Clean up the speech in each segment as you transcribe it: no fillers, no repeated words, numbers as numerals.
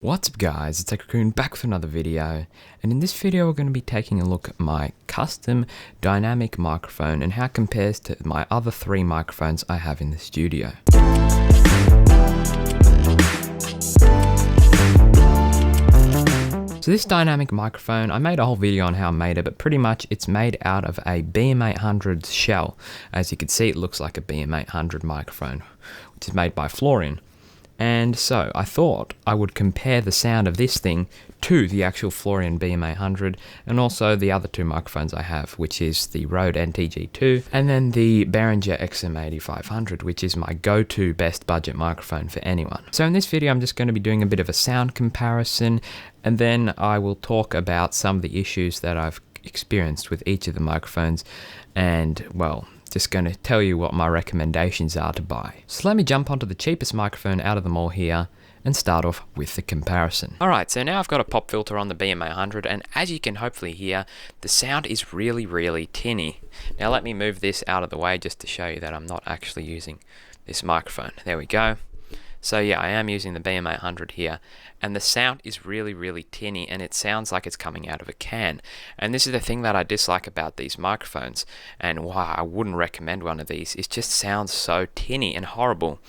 What's up guys, it's Raccoon back with another video, and in this video we're going to be taking a look at my custom dynamic microphone and how it compares to my other three microphones I have in the studio. So this dynamic microphone, I made a whole video on how I made it, but pretty much it's made out of a BM800 shell. As you can see, it looks like a BM800 microphone, which is made by Florian. And so I thought I would compare the sound of this thing to the actual Florian BM800 and also the other two microphones I have, which is the Rode NTG-2 and then the Behringer XM8500, which is my go-to best budget microphone for anyone. So in this video I'm just going to be doing a bit of a sound comparison, and then I will talk about some of the issues that I've experienced with each of the microphones and, well, just going to tell you what my recommendations are to buy. So let me jump onto the cheapest microphone out of them all here and start off with the comparison. Alright, so now I've got a pop filter on the BM800, and as you can hopefully hear, the sound is really tinny. Now let me move this out of the way just to show you that I'm not actually using this microphone. There we go. So yeah, I am using the BM800 here, and the sound is really tinny, and it sounds like it's coming out of a can. And this is the thing that I dislike about these microphones, and why I wouldn't recommend one of these. It just sounds so tinny and horrible.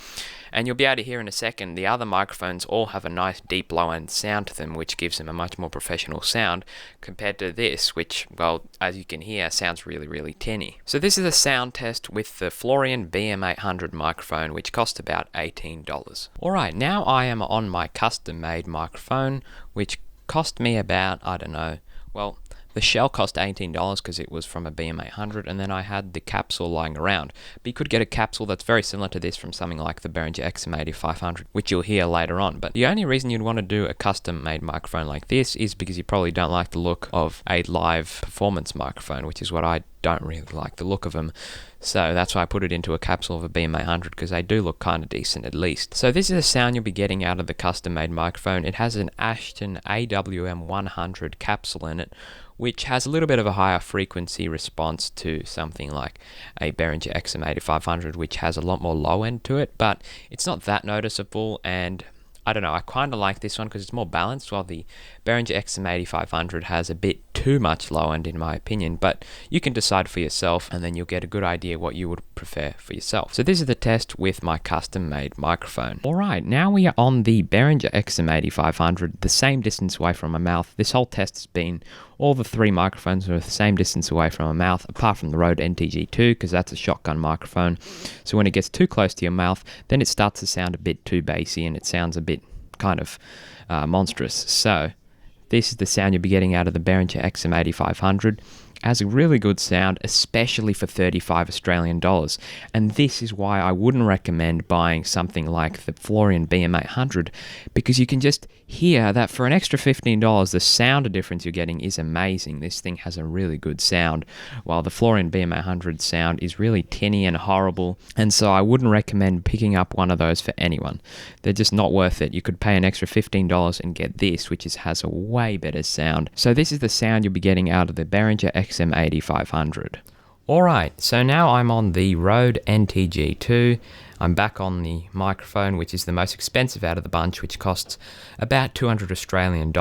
And you'll be able to hear in a second, the other microphones all have a nice deep low end sound to them, which gives them a much more professional sound compared to this, which, well, as you can hear, sounds really tinny. So this is a sound test with the Florian BM800 microphone, which cost about $18. Alright, now I am on my custom made microphone, which cost me about, I don't know, well, the shell cost $18 because it was from a BM800, and then I had the capsule lying around. But you could get a capsule that's very similar to this from something like the Behringer XM8500, which you'll hear later on. But the only reason you'd want to do a custom-made microphone like this is because you probably don't like the look of a live performance microphone, which is what I don't really like the look of them. So that's why I put it into a capsule of a BM800, because they do look kind of decent at least. So this is the sound you'll be getting out of the custom-made microphone. It has an Ashton AWM100 capsule in it, which has a little bit of a higher frequency response to something like a Behringer XM8500, which has a lot more low end to it, but it's not that noticeable. And I don't know, I kind of like this one because it's more balanced, while the Behringer XM8500 has a bit too much low end in my opinion. But you can decide for yourself, and then you'll get a good idea what you would prefer for yourself. So this is the test with my custom made microphone. Alright, now we are on the Behringer XM8500, the same distance away from my mouth. This whole test has been all the three microphones are the same distance away from my mouth, apart from the Rode NTG-2, because that's a shotgun microphone. So when it gets too close to your mouth, then it starts to sound a bit too bassy, and it sounds a bit kind of monstrous. So this is the sound you'll be getting out of the Behringer XM8500. It has a really good sound, especially for $35 Australian. And this is why I wouldn't recommend buying something like the Florian BM800, because you can just hear that for an extra $15, the sound difference you're getting is amazing. This thing has a really good sound, while the Florian BM800 sound is really tinny and horrible. And so I wouldn't recommend picking up one of those for anyone. They're just not worth it. You could pay an extra $15 and get this, which has a way better sound. So this is the sound you'll be getting out of the Behringer XM8500. Alright, so now I'm on the Rode NTG-2. I'm back on the microphone, which is the most expensive out of the bunch, which costs about $200 Australian.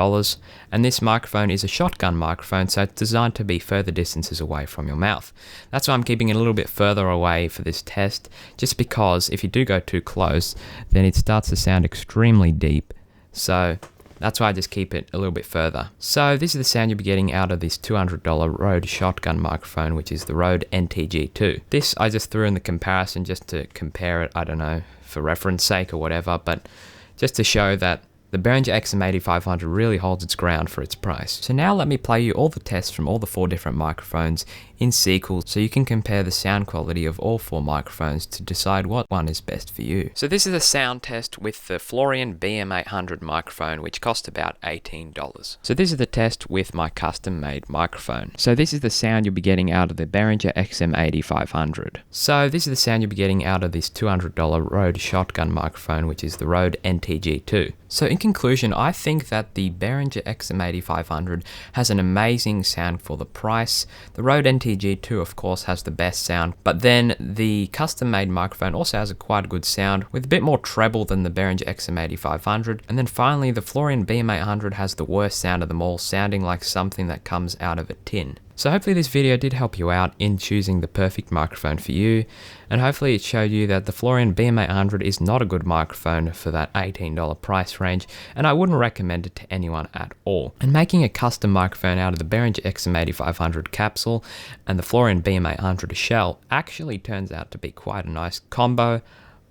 And this microphone is a shotgun microphone, so it's designed to be further distances away from your mouth. That's why I'm keeping it a little bit further away for this test, just because if you do go too close, then it starts to sound extremely deep. So that's why I just keep it a little bit further. So this is the sound you'll be getting out of this $200 Rode shotgun microphone, which is the Rode NTG-2. This I just threw in the comparison just to compare it, I don't know, for reference sake or whatever, but just to show that the Behringer XM8500 really holds its ground for its price. So now let me play you all the tests from all the four different microphones in sequel, so you can compare the sound quality of all four microphones to decide what one is best for you. So this is a sound test with the Florian BM800 microphone, which cost about $18. So this is the test with my custom made microphone. So this is the sound you'll be getting out of the Behringer XM8500. So this is the sound you'll be getting out of this $200 Rode shotgun microphone, which is the Rode NTG-2. So in conclusion, I think that the Behringer XM8500 has an amazing sound for the price. The Rode NTG-2 of course has the best sound, but then the custom-made microphone also has a quite good sound with a bit more treble than the Behringer XM8500. And then finally, the Florian BM800 has the worst sound of them all, sounding like something that comes out of a tin. So hopefully this video did help you out in choosing the perfect microphone for you, and hopefully it showed you that the Florian BM800 is not a good microphone for that $18 price range, and I wouldn't recommend it to anyone at all. And making a custom microphone out of the Behringer XM8500 capsule and the Florian BM800 shell actually turns out to be quite a nice combo.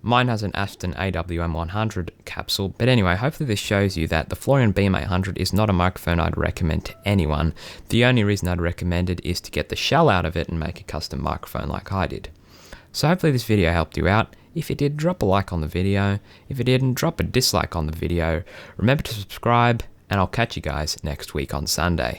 Mine has an Ashton AWM100 capsule, but anyway, hopefully this shows you that the Florian BM800 is not a microphone I'd recommend to anyone. The only reason I'd recommend it is to get the shell out of it and make a custom microphone like I did. So hopefully this video helped you out. If it did, drop a like on the video. If it didn't, drop a dislike on the video. Remember to subscribe, and I'll catch you guys next week on Sunday.